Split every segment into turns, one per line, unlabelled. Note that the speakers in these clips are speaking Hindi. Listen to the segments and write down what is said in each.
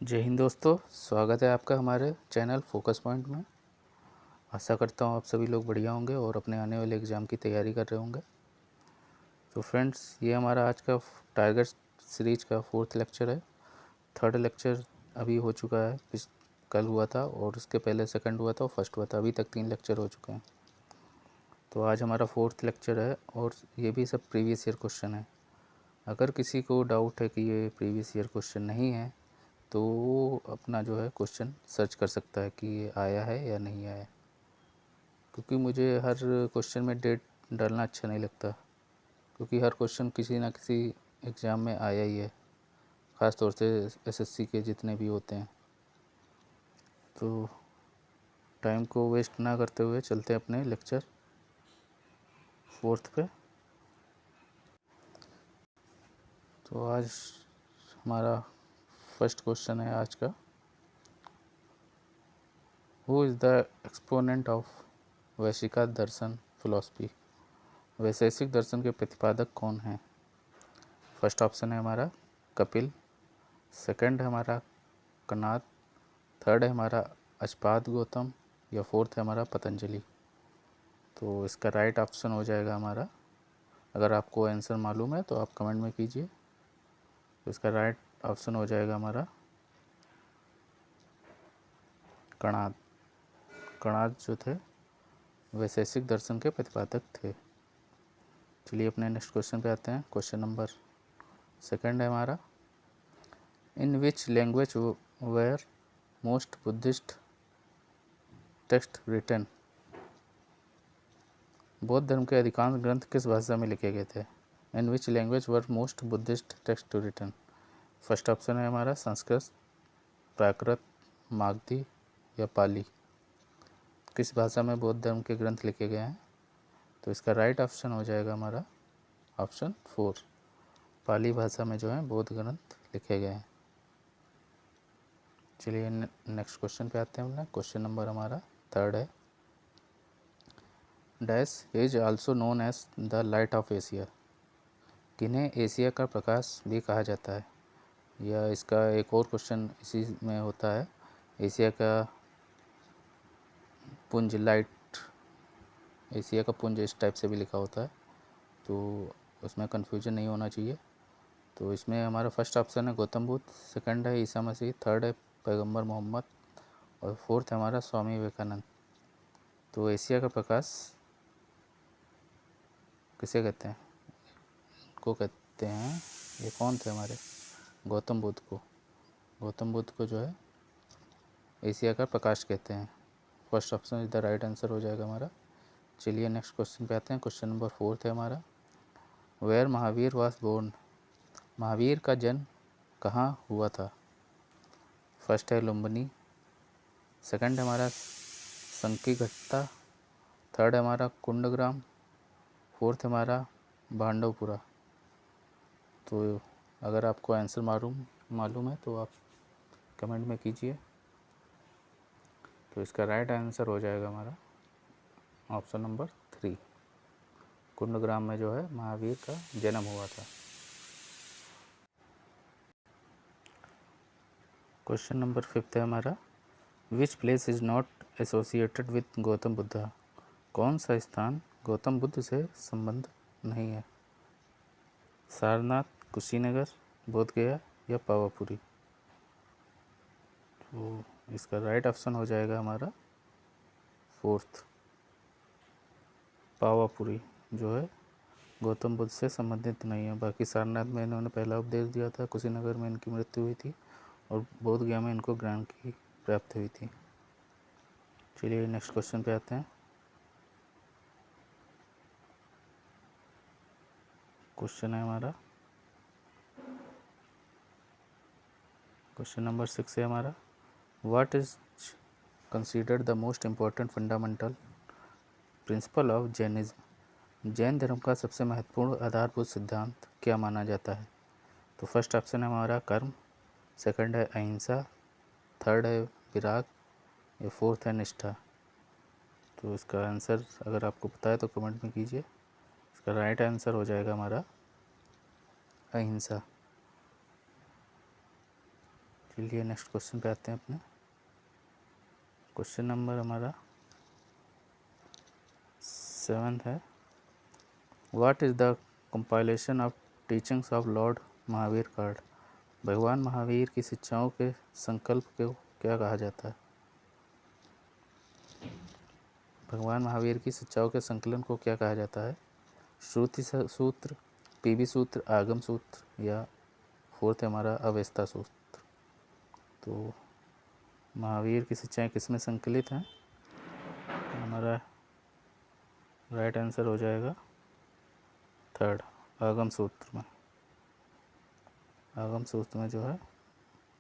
जय हिंद दोस्तों, स्वागत है आपका हमारे चैनल फोकस पॉइंट में। आशा करता हूँ आप सभी लोग बढ़िया होंगे और अपने आने वाले एग्ज़ाम की तैयारी कर रहे होंगे। तो फ्रेंड्स, ये हमारा आज का टारगेट सीरीज का 4th लेक्चर है। 3rd लेक्चर अभी हो चुका है, कल हुआ था और उसके पहले 2nd हुआ था और 1st हुआ था। अभी तक 3 लेक्चर हो चुके हैं। तो आज हमारा 4th लेक्चर है और ये भी सब प्रीवियस ईयर क्वेश्चन है। अगर किसी को डाउट है कि ये प्रीवियस ईयर क्वेश्चन नहीं है तो वो अपना जो है क्वेश्चन सर्च कर सकता है कि ये आया है या नहीं आया, क्योंकि मुझे हर क्वेश्चन में डेट डालना अच्छा नहीं लगता, क्योंकि हर क्वेश्चन किसी ना किसी एग्ज़ाम में आया ही है, ख़ास तौर से एसएससी के जितने भी होते हैं। तो टाइम को वेस्ट ना करते हुए चलते हैं अपने लेक्चर 4th पे। तो आज हमारा फर्स्ट क्वेश्चन है आज का, who is the exponent of Vaishika darshan philosophy. Vaisheshika दर्शन के प्रतिपादक कौन हैं? फर्स्ट ऑप्शन है हमारा कपिल, सेकंड है हमारा कणाद, थर्ड है हमारा अश्वपाद गौतम, या 4th है हमारा पतंजलि। तो इसका राइट ऑप्शन हो जाएगा हमारा, अगर आपको आंसर मालूम है तो आप कमेंट में कीजिए। तो इसका राइट ऑप्शन हो जाएगा हमारा कणाद। कणाद जो थे वैशेषिक दर्शन के प्रतिपादक थे। चलिए अपने नेक्स्ट क्वेश्चन पे आते हैं। क्वेश्चन नंबर 2 है हमारा, in which language were most Buddhist text written. बौद्ध धर्म के अधिकांश ग्रंथ किस भाषा में लिखे गए थे? In which language were most Buddhist text to written. First option है हमारा संस्कृत, प्राकृत, मागधी या पाली। किस भाषा में बौद्ध धर्म के ग्रंथ लिखे गए हैं? तो इसका राइट ऑप्शन हो जाएगा हमारा ऑप्शन 4, पाली भाषा में जो है बौद्ध ग्रंथ लिखे गए हैं। चलिए नेक्स्ट क्वेश्चन पे आते हैं। हमने क्वेश्चन नंबर हमारा 3 है, dash is also known as the light of Asia. किन्हें एशिया का प्रकाश भी कहा जाता है? या इसका एक और क्वेश्चन इसी में होता है, एशिया का पुंज, लाइट एशिया का पुंज इस टाइप से भी लिखा होता है, तो उसमें कन्फ्यूजन नहीं होना चाहिए। तो इसमें हमारा फर्स्ट ऑप्शन है गौतम बुद्ध, सेकंड है ईसा मसीह, थर्ड है पैगंबर मोहम्मद और 4th है हमारा स्वामी विवेकानंद। तो एशिया का प्रकाश किसे कहते हैं? को कहते हैं, ये कौन थे हमारे? गौतम बुद्ध को। गौतम बुद्ध को जो है एशिया का प्रकाश कहते हैं। First option is the right answer हो जाएगा हमारा। चलिए नेक्स्ट क्वेश्चन पे आते हैं। क्वेश्चन नंबर 4 है हमारा, where Mahavir was born. Mahavir का जन्म कहाँ हुआ था? फर्स्ट है लुम्बिनी, सेकंड है हमारा संकीघट्टा, थर्ड है हमारा कुंडग्राम, 4th है हमारा भांडवपुरा। तो अगर आपको आंसर मालूम है तो आप कमेंट में कीजिए। तो इसका राइट आंसर हो जाएगा हमारा ऑप्शन नंबर 3, कुंडग्राम में जो है महावीर का जन्म हुआ था। क्वेश्चन नंबर 5 है हमारा, which place is not associated with Gautam Buddha. कौन सा स्थान गौतम बुद्ध से संबंध नहीं है? सारनाथ, कुशीनगर, बोध गया या पावापुरी। तो इसका राइट ऑप्शन हो जाएगा हमारा 4th, पावापुरी जो है गौतम बुद्ध से संबंधित नहीं है। बाकी सारनाथ में इन्होंने पहला उपदेश दिया था, कुशीनगर में इनकी मृत्यु हुई थी और बोध गया में इनको ज्ञान की प्राप्ति हुई थी। चलिए नेक्स्ट क्वेश्चन पे आते हैं। क्वेश्चन है हमारा, क्वेश्चन नंबर 6 है हमारा, what is considered the most important fundamental principle of Jainism. Jain धर्म का सबसे महत्वपूर्ण आधारभूत सिद्धांत क्या माना जाता है? तो फर्स्ट ऑप्शन है हमारा कर्म, सेकंड है अहिंसा, थर्ड है विराग या 4th है निष्ठा। तो इसका आंसर अगर आपको पता है तो कमेंट में कीजिए। इसका राइट आंसर हो जाएगा हमारा अहिंसा। चलिए नेक्स्ट क्वेश्चन पे आते हैं अपने। क्वेश्चन नंबर हमारा 7 है। What is the compilation of teachings of Lord Mahavir card? भगवान महावीर की शिक्षाओं के संकल्प को क्या कहा जाता है? भगवान महावीर की शिक्षाओं के संकलन को क्या कहा जाता है? श्रुति सूत्र, पीबी सूत्र, आगम सूत्र, या फोर्थ हमारा अवेस्ता सूत्र। तो महावीर की शिक्षाएं किसमें संकलित हैं? हमारा राइट आंसर हो जाएगा थर्ड, आगम सूत्र में। आगम सूत्र में जो है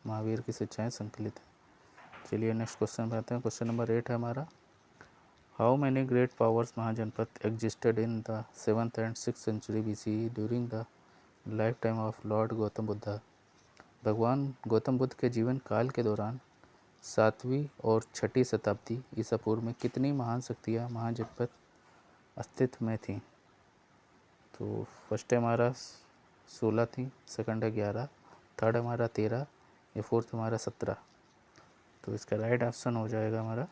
महावीर की शिक्षाएं संकलित हैं। चलिए नेक्स्ट क्वेश्चन पे आते हैं। क्वेश्चन नंबर 8 है हमारा। How many great powers Mahajanapada existed in the 7th and 6th century BCE during the lifetime of lord Gautam Buddha? भगवान गौतम बुद्ध के जीवन काल के दौरान 7वीं और 6ठी शताब्दी ईसा पूर्व में कितनी महान शक्तियाँ महाजनपद अस्तित्व में थीं? तो फर्स्ट है हमारा 16 थी, सेकंड है 11, थर्ड हमारा 13, या फोर्थ हमारा 17। तो इसका राइट ऑप्शन हो जाएगा हमारा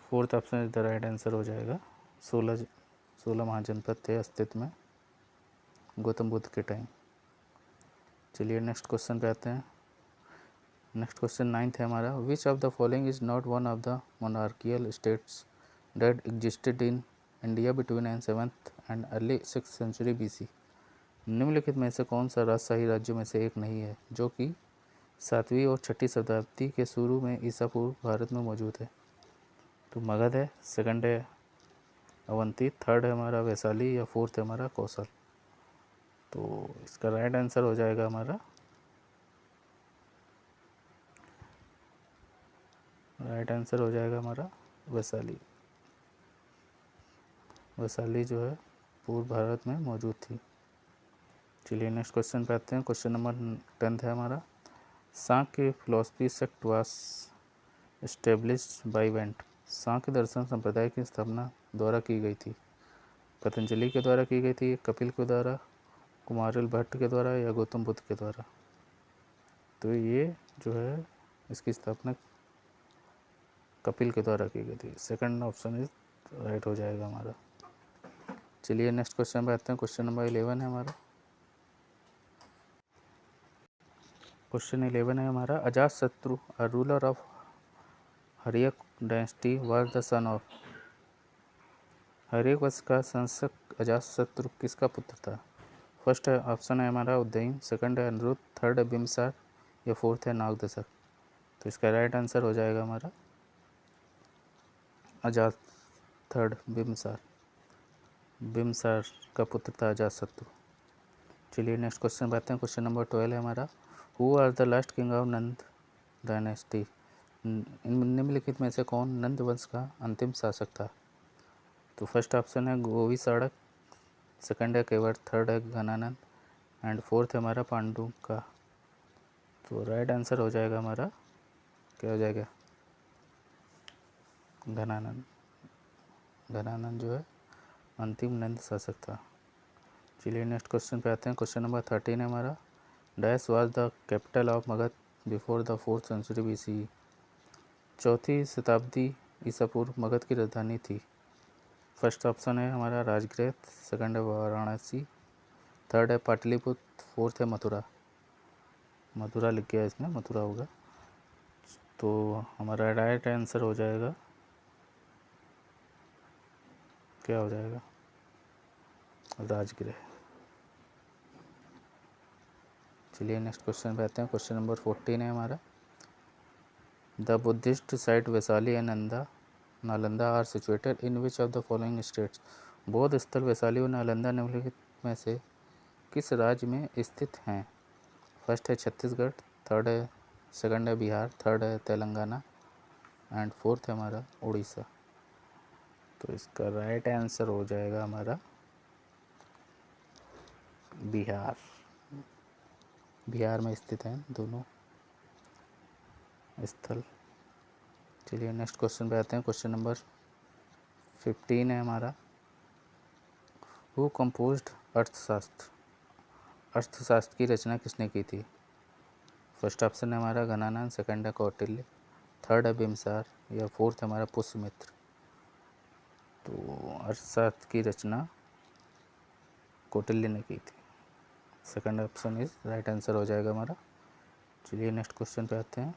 fourth option is the right answer हो जाएगा। 16 महाजनपद थे अस्तित्व में गौतम बुद्ध के टाइम। चलिए नेक्स्ट क्वेश्चन पे आते हैं। नेक्स्ट क्वेश्चन 9th है हमारा। विच of the following is not one of the monarchial states that existed in India between 7th and early 6th century BC? निम्नलिखित में से कौन सा राजशाही राज्यों में से एक नहीं है जो कि 7वीं और 6ठी शताब्दी के शुरू में ईसा पूर्व भारत में मौजूद है? तो मगध है, सेकंड है अवंती, थर्ड है हमारा वैशाली, या फोर्थ है हमारा कौशल। तो इसका राइट आंसर हो जाएगा हमारा वैशाली। वैशाली जो है पूर्व भारत में मौजूद थी। चलिए नेक्स्ट क्वेश्चन पे आते हैं। क्वेश्चन नंबर 10 है हमारा। Sankhya philosophy sect was established by went? Sankhya दर्शन संप्रदाय की स्थापना द्वारा की गई थी? पतंजलि के द्वारा की गई थी, कपिल के द्वारा, कुमारिल भट्ट के द्वारा, या गौतम बुद्ध के द्वारा? तो ये जो है इसकी स्थापना कपिल के द्वारा की गई थी। सेकंड ऑप्शन इज राइट हो जाएगा हमारा। चलिए नेक्स्ट क्वेश्चन पे आते हैं। क्वेश्चन नंबर 11 है हमारा। क्वेश्चन 11 है हमारा। Ajatashatru a ruler of Haryanka dynasty was the son of? Haryanka वंश का शासक अजातशत्रु किसका पुत्र था? फर्स्ट है ऑप्शन है हमारा उदयन, सेकंड है अनिरुद्ध, थर्ड है बिम्बिसार, या फोर्थ है नागदशक? तो इसका राइट आंसर हो जाएगा हमारा अजात, थर्ड बिम्बिसार। बिम्बिसार का पुत्र था अजातशत्रु। चलिए नेक्स्ट क्वेश्चन पे आते हैं। क्वेश्चन नंबर 12 है हमारा। Who are the last king of Nanda dynasty? निम्नलिखित में से कौन नंद वंश का अंतिम शासक था? तो फर्स्ट ऑप्शन है गोवी साड़क, सेकंड है केवट, थर्ड है घनानंद, एंड फोर्थ है हमारा पांडु का। तो राइट आंसर हो जाएगा हमारा, क्या हो जाएगा, घनानंद। घनानंद जो है अंतिम नंद शासक था। चलिए नेक्स्ट क्वेश्चन पे आते हैं। क्वेश्चन नंबर 13 है हमारा। Dash was the capital of Magadh before the 4th century BCE? 4वीं शताब्दी ईसा पूर्व मगध की राजधानी थी। फर्स्ट ऑप्शन है हमारा राजगृह, सेकंड है वाराणसी, थर्ड है पाटलिपुत्र, फोर्थ है मथुरा। मथुरा लिख गया इसमें, मथुरा होगा। तो हमारा राइट आंसर हो जाएगा, क्या हो जाएगा, राजगृह। चलिए नेक्स्ट क्वेश्चन पे आते हैं। क्वेश्चन नंबर 14 है हमारा। The Buddhist site Vaishali and Nalanda are situated in which of the following states? बौद्ध स्थल वैशाली और नालंदा निम्नलिखित में से किस राज्य में स्थित हैं? फर्स्ट है छत्तीसगढ़, थर्ड है, सेकंड है बिहार, थर्ड है तेलंगाना, एंड फोर्थ है हमारा उड़ीसा। तो इसका राइट आंसर हो जाएगा हमारा बिहार। बिहार में स्थित हैं दोनों स्थल। चलिए नेक्स्ट क्वेश्चन पे आते हैं। क्वेश्चन नंबर 15 है हमारा। हु कंपोज्ड अर्थशास्त्र? अर्थशास्त्र की रचना किसने की थी? फर्स्ट ऑप्शन है हमारा घनानंद, सेकंड है कौटिल्य, थर्ड है बिम्बिसार या फोर्थ है हमारा पुष्यमित्र। तो अर्थशास्त्र की रचना कौटिल्य ने की थी। Second option is right answer हो जाएगा हमारा। चलिए नेक्स्ट क्वेश्चन पे आते हैं।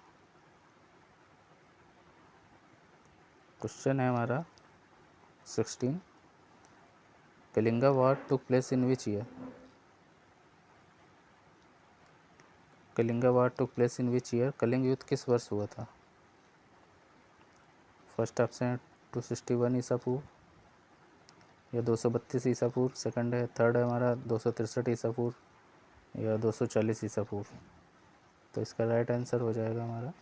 क्वेश्चन है हमारा 16, Kalinga war took place in which year? Kalinga war took place in which year? Kalinga युद्ध किस वर्ष हुआ था? फर्स्ट ऑप्शन है 261 ईसा पूर्व या 232 ईसा पूर्व, सेकंड है थर्ड है हमारा 263 ईसा पूर्व या 240 ईसा पूर्व। तो इसका राइट आंसर हो जाएगा हमारा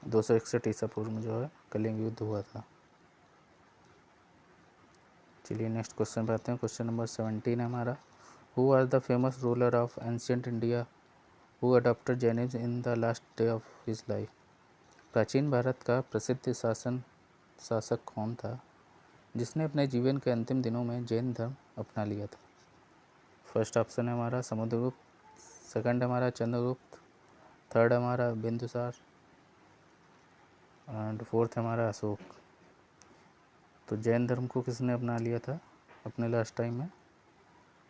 261 ईसा पूर्व में जो है कलिंग युद्ध हुआ था। चलिए नेक्स्ट क्वेश्चन पे आते हैं। क्वेश्चन नंबर 17 है हमारा, who was the famous ruler of ancient India who adopted Jainism in the last day of his life? प्राचीन भारत का प्रसिद्ध शासक कौन था जिसने अपने जीवन के अंतिम दिनों में जैन धर्म अपना लिया था? फर्स्ट ऑप्शन है हमारा समुद्रगुप्त, सेकंड हमारा चंद्रगुप्त, थर्ड हमारा बिंदुसार एंड फोर्थ हमारा अशोक। तो जैन धर्म को किसने अपना लिया था अपने लास्ट टाइम में?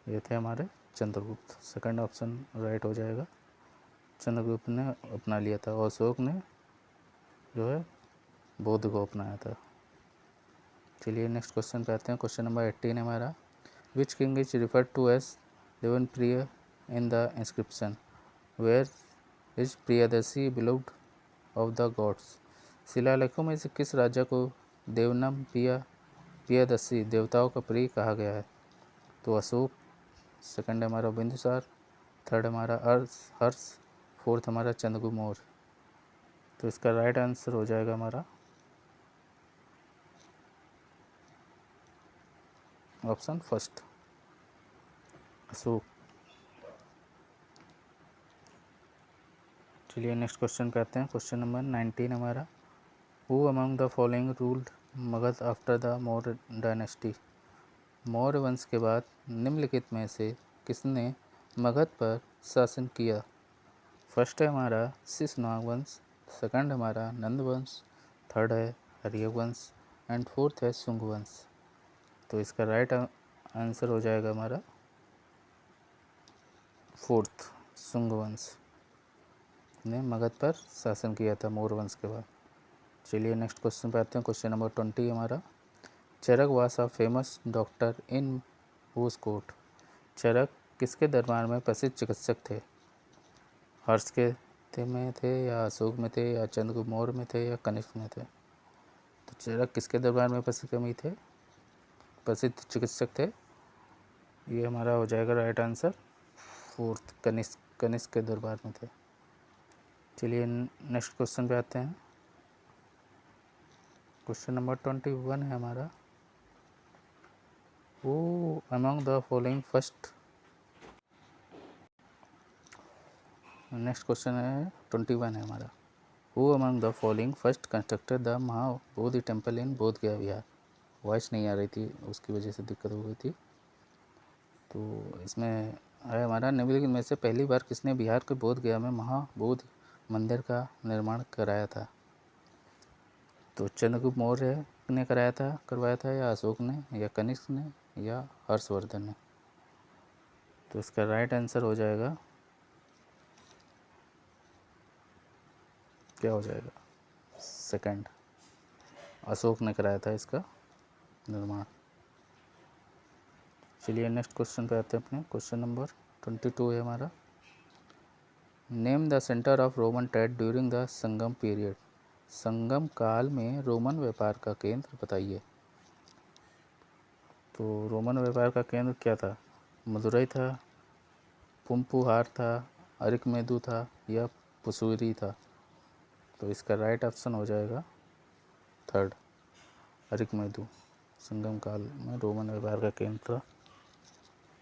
ये थे हमारे चंद्रगुप्त। सेकंड ऑप्शन राइट हो जाएगा, चंद्रगुप्त ने अपना लिया था और अशोक ने जो है बौद्ध को अपनाया था। चलिए नेक्स्ट क्वेश्चन पे आते हैं। क्वेश्चन नंबर 18 है हमारा, which king is referred to as Devanampriya in the inscription where is Priyadarshi beloved of the gods? शिलालेखों में से किस राजा को देवनम प्रियदर्शी देवताओं का प्रिय कहा गया है? तो अशोक, सेकंड हमारा बिंदुसार, थर्ड हमारा हर्ष, फोर्थ हमारा चंद्रगुप्त मौर्य। तो इसका राइट आंसर हो जाएगा हमारा ऑप्शन फर्स्ट अशोक। चलिए नेक्स्ट क्वेश्चन पे आते हैं। क्वेश्चन नंबर 19 हमारा, who among the following ruled Magadh after the Maurya dynasty? Maurya वंश के बाद निम्नलिखित में से किसने मगध पर शासन किया? फर्स्ट है हमारा शिशुनाग वंश, सेकंड हमारा नंद वंश, थर्ड है हर्यक वंश एंड फोर्थ है शुंग वंश। तो इसका राइट आंसर हो जाएगा हमारा फोर्थ, शुंग वंश ने मगध पर शासन किया था मौर्य वंश के बाद। चलिए नेक्स्ट क्वेश्चन पे आते हैं। क्वेश्चन नंबर 20 हमारा, Charak was a famous doctor in whose court? Charak किसके दरबार में प्रसिद्ध चिकित्सक थे? हर्ष के में थे या अशोक में थे या चंद्रगुप्त मौर्य में थे या कनिष्क में थे? तो चरक किसके दरबार में प्रसिद्ध चिकित्सक थे? ये हमारा हो जाएगा राइट आंसर फोर्थ, कनिष्क के दरबार में थे। चलिए नेक्स्ट क्वेश्चन पे आते हैं। क्वेश्चन नंबर 21 है हमारा, who among the following first, next question है 21 है हमारा, who among the following first constructed the Mahabodhi temple in बोध गया बिहार? वॉइस नहीं आ रही थी, उसकी वजह से दिक्कत हो गई थी। तो इसमें है हमारा, निम्नलिखित में से पहली बार किसने बिहार के बोध गया में महाबोधि मंदिर का निर्माण कराया था? तो चंद्रगुप्त मौर्य ने करवाया था या अशोक ने या कनिष्क ने या हर्षवर्धन ने? तो इसका राइट आंसर हो जाएगा, क्या हो जाएगा, सेकंड, अशोक ने कराया था इसका निर्माण। चलिए नेक्स्ट क्वेश्चन पे आते हैं अपने। क्वेश्चन नंबर 22 है हमारा, name the centre of Roman trade during the Sangam period? Sangam काल में रोमन व्यापार का केंद्र बताइए। तो रोमन व्यापार का केंद्र क्या था? मदुरई था, पुम्पुहार था, अरिकमेदु था या पुसूरी था? तो इसका राइट ऑप्शन हो जाएगा थर्ड, अरिकमेदु संगम काल में रोमन व्यापार का केंद्र था।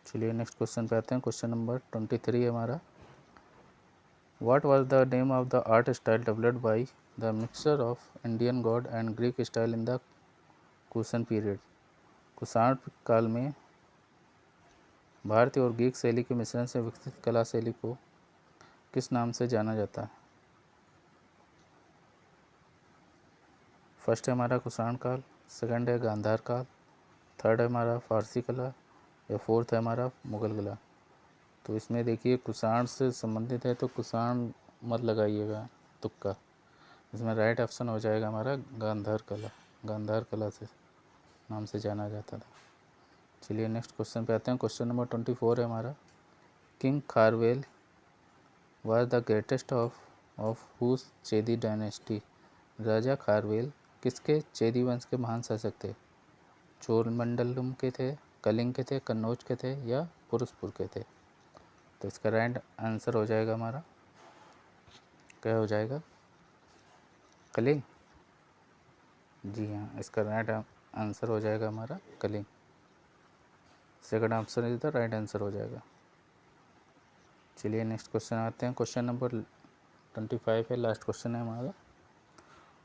चलिए नेक्स्ट क्वेश्चन पे आते हैं। क्वेश्चन नंबर 23 है हमारा, what was the name of the art style developed by the mixture of Indian God and Greek style in the Kushan period? Kushan काल में भारतीय और ग्रीक शैली के मिश्रण से विकसित कला शैली को किस नाम से जाना जाता है? फर्स्ट है हमारा कुषाण काल, सेकंड है गांधार काल, थर्ड है हमारा फारसी कला, या फोर्थ है हमारा मुग़ल कला। तो इसमें देखिए कुषाण से संबंधित है तो कुषाण मत लगाइएगा तुक्का। इसमें राइट ऑप्शन हो जाएगा हमारा गांधार कला। गांधार कला से नाम से जाना जाता था। चलिए नेक्स्ट क्वेश्चन पे आते हैं। क्वेश्चन नंबर 24 है हमारा, king Kharavela was the greatest of whose Chedi dynasty? राजा खारवेल किसके चेदी वंश के महान शासक थे? चोलमंडलम के थे, कलिंग के थे, कन्नौज के थे, या पुरुषपुर के थे? तो इसका राइट आंसर हो जाएगा हमारा, क्या हो जाएगा? कलिंग। जी हाँ, इसका राइट आंसर हो जाएगा हमारा Kalinga. Second option is the right answer हो जाएगा। चलिए नेक्स्ट क्वेश्चन आते हैं। क्वेश्चन नंबर 25 है, लास्ट क्वेश्चन है हमारा।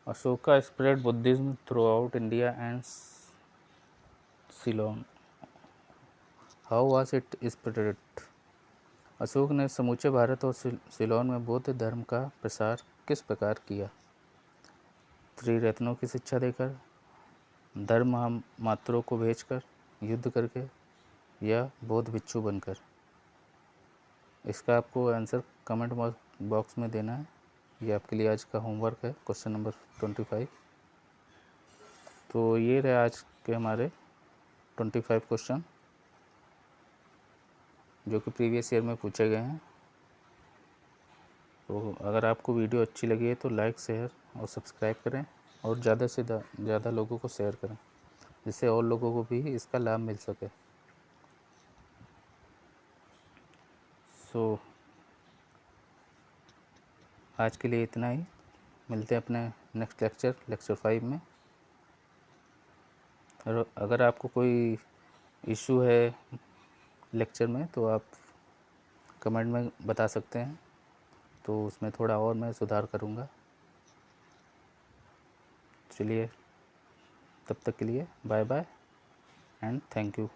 Ashoka spread Buddhism through out India and Ceylon, how was it spread? Ashok ने समूचे भारत और सिलोन में बौद्ध धर्म का प्रसार किस प्रकार किया? त्रिरत्नों की शिक्षा देकर, धर्म मात्रों को भेजकर, युद्ध करके, या बौद्ध भिक्षु बनकर? इसका आपको आंसर कमेंट बॉक्स में देना है। ये आपके लिए आज का होमवर्क है, क्वेश्चन नंबर 25। तो ये रहे आज के हमारे 25 क्वेश्चन जो कि प्रीवियस ईयर में पूछे गए हैं। तो अगर आपको वीडियो अच्छी लगी है तो लाइक, शेयर और सब्सक्राइब करें, और ज़्यादा से ज़्यादा लोगों को शेयर करें, जिससे और लोगों को भी इसका लाभ मिल सके। सो आज के लिए इतना ही। मिलते हैं अपने नेक्स्ट लेक्चर 5 में। और अगर आपको कोई इशू है लेक्चर में तो आप कमेंट में बता सकते हैं, तो उसमें थोड़ा और मैं सुधार करूँगा। चलिए तब तक के लिए bye bye and thank you.